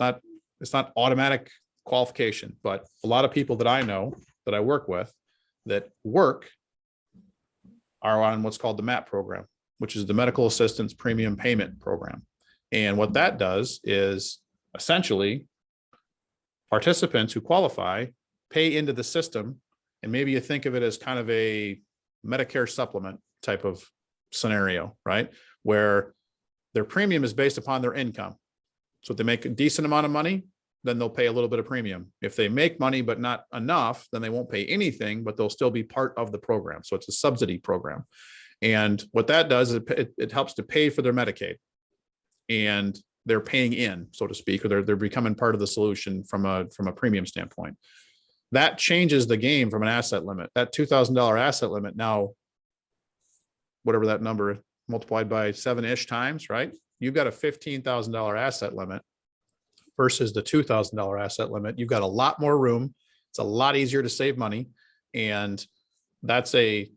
not automatic qualification, but a lot of people that I know that I work with that work are on what's called the MAP program, which is the Medical Assistance Premium Payment Program. And what that does is essentially participants who qualify pay into the system. And maybe you think of it as kind of a Medicare supplement type of scenario, right? Where their premium is based upon their income. So if they make a decent amount of money, then they'll pay a little bit of premium. If they make money, but not enough, then they won't pay anything, but they'll still be part of the program. So it's a subsidy program. And what that does is it helps to pay for their Medicaid. And they're paying in, so to speak, or they're becoming part of the solution from a premium standpoint. That changes the game from an asset limit. That $2,000 asset limit now, whatever that number multiplied by 7-ish times, right? You've got a $15,000 asset limit versus the $2,000 asset limit. You've got a lot more room. It's a lot easier to save money. And that's a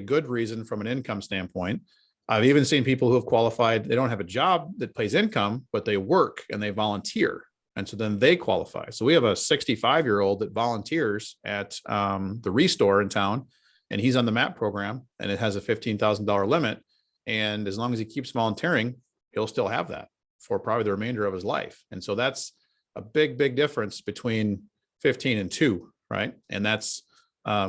good reason from an income standpoint. I've even seen people who have qualified, they don't have a job that pays income, but they work and they volunteer. And so then they qualify. So we have a 65-year-old that volunteers at the Restore in town, and he's on the MAP program, and it has a $15,000 limit. And as long as he keeps volunteering, he'll still have that for probably the remainder of his life. And so that's a big, big difference between 15 and 2, right? And that's,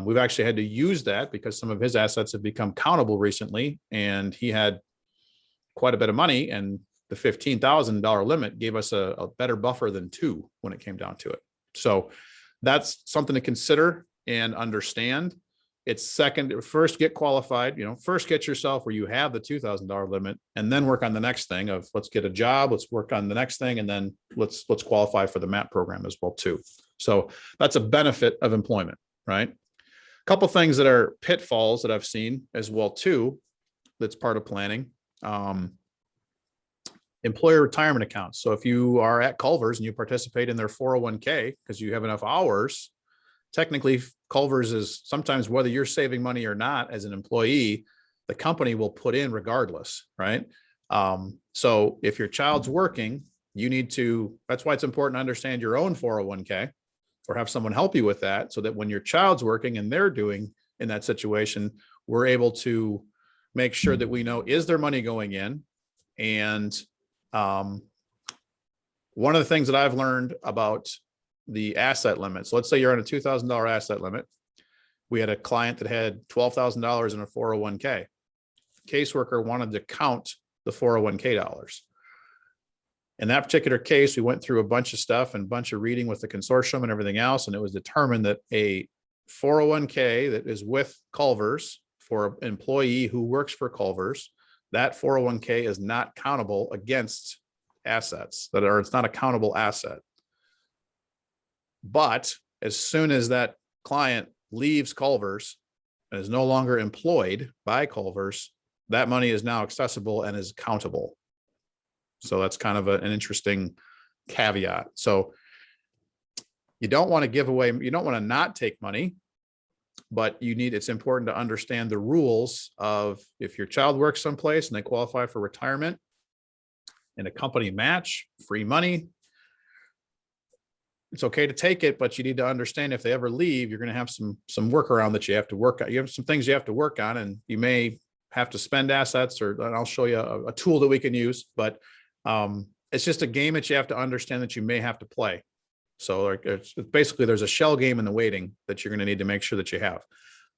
we've actually had to use that because some of his assets have become countable recently, and he had quite a bit of money, and the $15,000 limit gave us a better buffer than 2 when it came down to it. So that's something to consider and understand. It's first get qualified, first get yourself where you have the $2,000 limit, and then work on the next thing of let's get a job, let's work on the next thing. And then let's qualify for the MAP program as well too. So that's a benefit of employment, right? A couple things that are pitfalls that I've seen as well too, that's part of planning. Employer retirement accounts. So if you are at Culver's and you participate in their 401k because you have enough hours, technically Culver's is sometimes, whether you're saving money or not as an employee, the company will put in regardless, right? So if your child's working, that's why it's important to understand your own 401k or have someone help you with that, so that when your child's working and they're doing in that situation, we're able to make sure that we know, is there money going in? And one of the things that I've learned about the asset limits, let's say you're on a $2,000 asset limit. We had a client that had $12,000 in a 401k. Caseworker wanted to count the 401k dollars. In that particular case, we went through a bunch of stuff and a bunch of reading with the consortium and everything else. And it was determined that a 401k that is with Culver's for an employee who works for Culver's, that 401k is not countable against assets it's not a countable asset. But as soon as that client leaves Culver's and is no longer employed by Culver's, that money is now accessible and is countable. So that's kind of an interesting caveat. So you don't want to give away, you don't want to not take money, but it's important to understand the rules of, if your child works someplace and they qualify for retirement and a company match, free money, it's okay to take it, but you need to understand if they ever leave, you're going to have some workaround that you have to work on. You have some things you have to work on, and you may have to spend assets, and I'll show you a tool that we can use, but it's just a game that you have to understand that you may have to play. So it's basically, there's a shell game in the waiting that you're going to need to make sure that you have.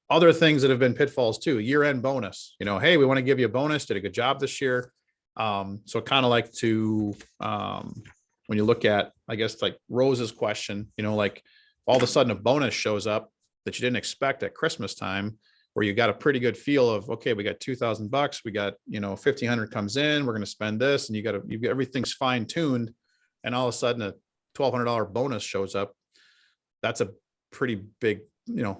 Other things that have been pitfalls too, year-end bonus, hey, we want to give you a bonus, did a good job this year. So kind of like when you look at, I guess, like Rose's question, like all of a sudden a bonus shows up that you didn't expect at Christmas time, where you got a pretty good feel of, okay, we got $2,000, we got, 1,500 comes in, we're going to spend this, and you got everything's fine tuned. And all of a sudden a $1,200 bonus shows up. That's a pretty big,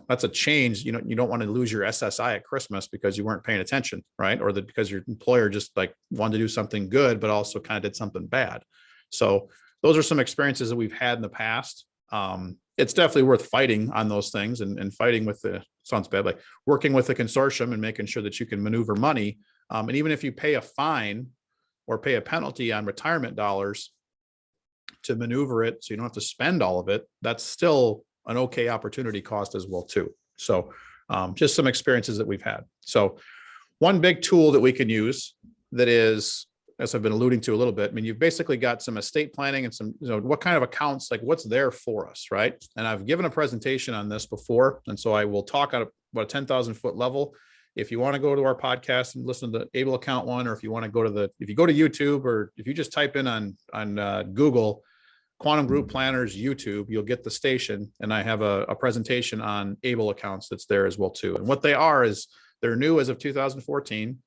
that's a change. You don't want to lose your SSI at Christmas because you weren't paying attention, right? Or because your employer just like wanted to do something good, but also kind of did something bad. So those are some experiences that we've had in the past. It's definitely worth fighting on those things, and fighting with sounds bad, like working with the consortium and making sure that you can maneuver money. And even if you pay a fine or pay a penalty on retirement dollars to maneuver it, so you don't have to spend all of it, that's still an okay opportunity cost as well too. So just some experiences that we've had. So one big tool that we can use that is, as I've been alluding to a little bit, you've basically got some estate planning and some, what kind of accounts, like what's there for us, right? And I've given a presentation on this before, and so I will talk on about a 10,000 foot level. If you want to go to our podcast and listen to the Able Account one, or if you want to go to if you go to YouTube, or if you just type in on Google, Quantum Group Planners YouTube, you'll get the station. And I have a presentation on Able accounts that's there as well too. And what they are is, they're new as of 2014.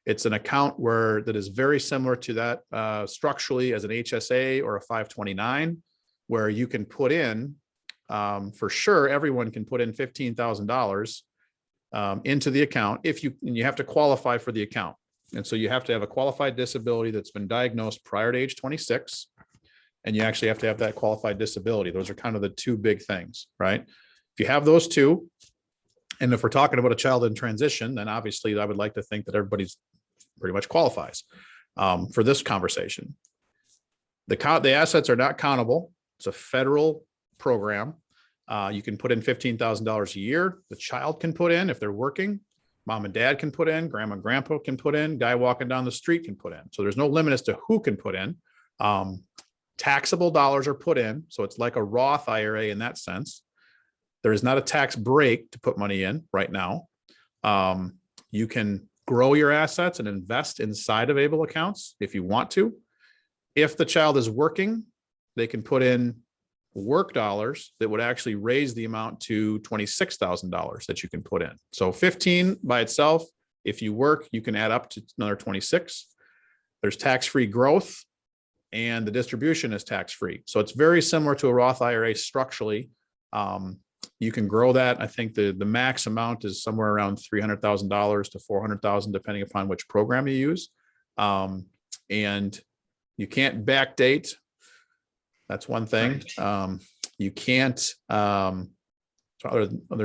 It's an account that is very similar to that structurally as an HSA or a 529, where you can put in, for sure, everyone can put in $15,000 into the account and you have to qualify for the account. And so you have to have a qualified disability that's been diagnosed prior to age 26. And you actually have to have that qualified disability. Those are kind of the two big things, right? If you have those two, and if we're talking about a child in transition, then obviously I would like to think that everybody's pretty much qualifies for this conversation. The assets are not countable. It's a federal program. You can put in $15,000 a year. The child can put in if they're working. Mom and dad can put in. Grandma and grandpa can put in. Guy walking down the street can put in. So there's no limit as to who can put in. Taxable dollars are put in. So it's like a Roth IRA in that sense. There is not a tax break to put money in right now. You can grow your assets and invest inside of Able accounts if you want to. If the child is working, they can put in work dollars that would actually raise the amount to $26,000 that you can put in. So 15 by itself. If you work, you can add up to another 26. There's tax-free growth, and the distribution is tax-free. So it's very similar to a Roth IRA structurally. You can grow that. I think the max amount is somewhere around $300,000 to $400,000, depending upon which program you use. And you can't backdate. That's one thing. Right. You can't, other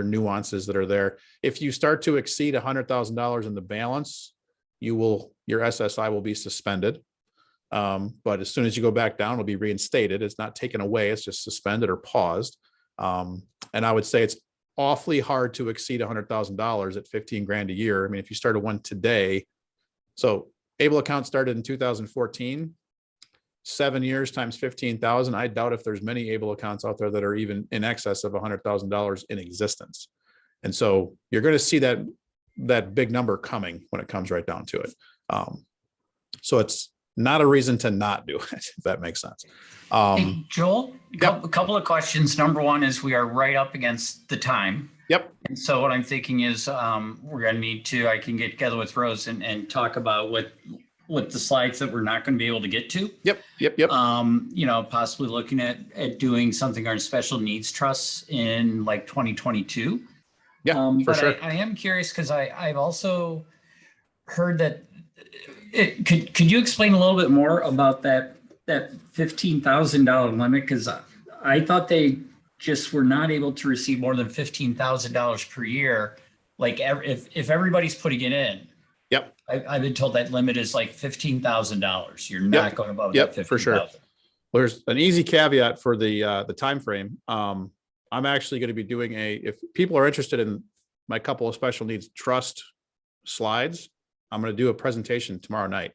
nuances that are there. If you start to exceed $100,000 in the balance, your SSI will be suspended. But as soon as you go back down, it'll be reinstated. It's not taken away. It's just suspended or paused. And I would say it's awfully hard to exceed $100,000 at 15 grand a year. I mean, if you started one today, so able account started in 2014, 7 years times 15,000. I doubt if there's many able accounts out there that are even in excess of $100,000 in existence. And so you're going to see that big number coming when it comes right down to it. So it's not a reason to not do it, if that makes sense. Hey, Joel, a couple of questions. Number one is we are right up against the time. Yep. And so what I'm thinking is we're going to need to, I can get together with Rose and talk about what the slides that we're not going to be able to get to. Yep. Possibly looking at doing something on special needs trusts in like 2022. Yeah, for but sure. I am curious because I've also heard that could you explain a little bit more about that $15,000 limit? Because I thought they just were not able to receive more than $15,000 per year. Like if everybody's putting it in. Yep. I've been told that limit is like $15,000. You're not going above that 15,000. For sure. Well, there's an easy caveat for the time frame. I'm actually going to be doing if people are interested in my couple of special needs trust slides, I'm going to do a presentation tomorrow night.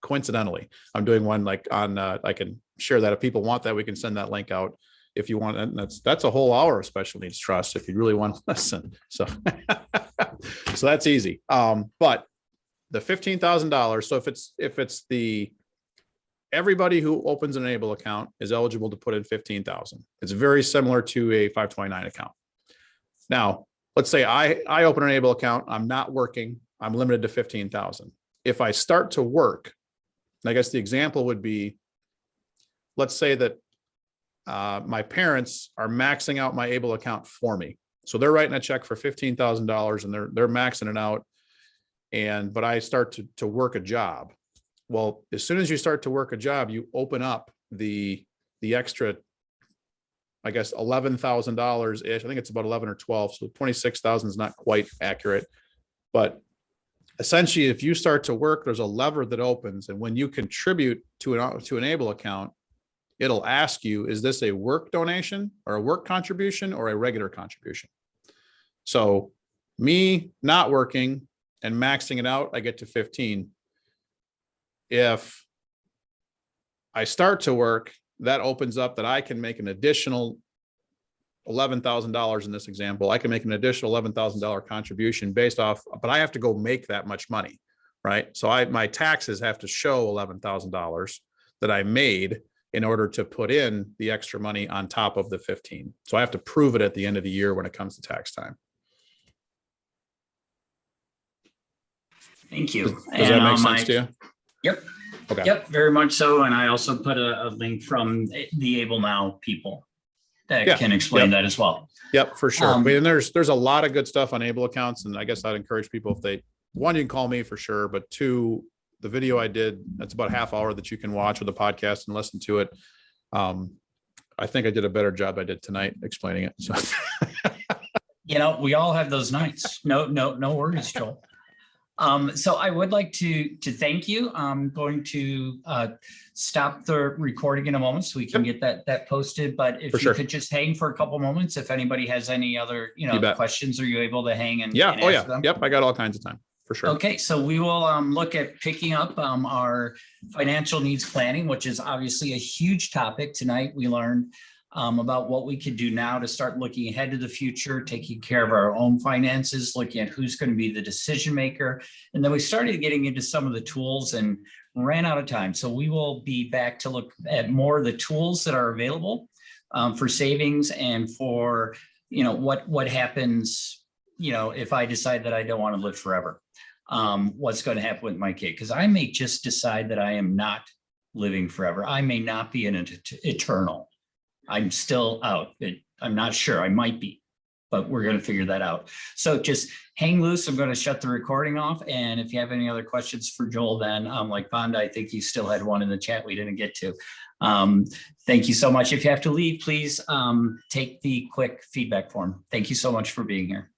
Coincidentally, I'm doing one like on, I can share that if people want that, we can send that link out if you want. And that's a whole hour of special needs trust if you really want to listen. So, so that's easy. But the $15,000. So if it's everybody who opens an Enable account is eligible to put in 15,000. It's very similar to a 529 account. Now, let's say I open an Enable account. I'm not working. I'm limited to 15,000. If I start to work, I guess the example would be, let's say that my parents are maxing out my Able account for me. So they're writing a check for $15,000 and they're maxing it out. But I start to work a job. Well, as soon as you start to work a job, you open up the extra, I guess, $11,000 ish. I think it's about 11 or 12. So 26,000 is not quite accurate, but essentially, if you start to work, there's a lever that opens, and when you contribute to an Able account, it'll ask you, is this a work donation or a work contribution or a regular contribution? So me not working and maxing it out, I get to 15. If I start to work, that opens up that I can make an additional $11,000 in this example. I can make an additional $11,000 contribution based off, but I have to go make that much money, right? So my taxes have to show $11,000 that I made in order to put in the extra money on top of the 15. So I have to prove it at the end of the year when it comes to tax time. Thank you. Does that make sense to you? Yep. Okay. Yep, very much so. And I also put a link from the Able Now people that can explain that as well. Yep, for sure. I mean, there's a lot of good stuff on Able accounts. And I guess I'd encourage people, if one, you can call me for sure, but two, the video I did, that's about a half hour that you can watch with the podcast and listen to it. I think I did a better job I did tonight explaining it. So, we all have those nights. No worries, Joel. So I would like to thank you. I'm going to stop the recording in a moment so we can get that posted. But if you could just hang for a couple moments, if anybody has any other questions, are you able to hang and ask them? Yep, I got all kinds of time for sure. Okay, so we will look at picking up our financial needs planning, which is obviously a huge topic. Tonight we learned about what we could do now to start looking ahead to the future, taking care of our own finances, looking at who's going to be the decision maker. And then we started getting into some of the tools and ran out of time. So we will be back to look at more of the tools that are available for savings and for, what happens, if I decide that I don't want to live forever. What's going to happen with my kid? Because I may just decide that I am not living forever. I may not be an eternal. I'm still out. I'm not sure. I might be, but we're going to figure that out. So just hang loose. I'm going to shut the recording off. And if you have any other questions for Joel, then like Vonda, I think you still had one in the chat we didn't get to. Thank you so much. If you have to leave, please take the quick feedback form. Thank you so much for being here.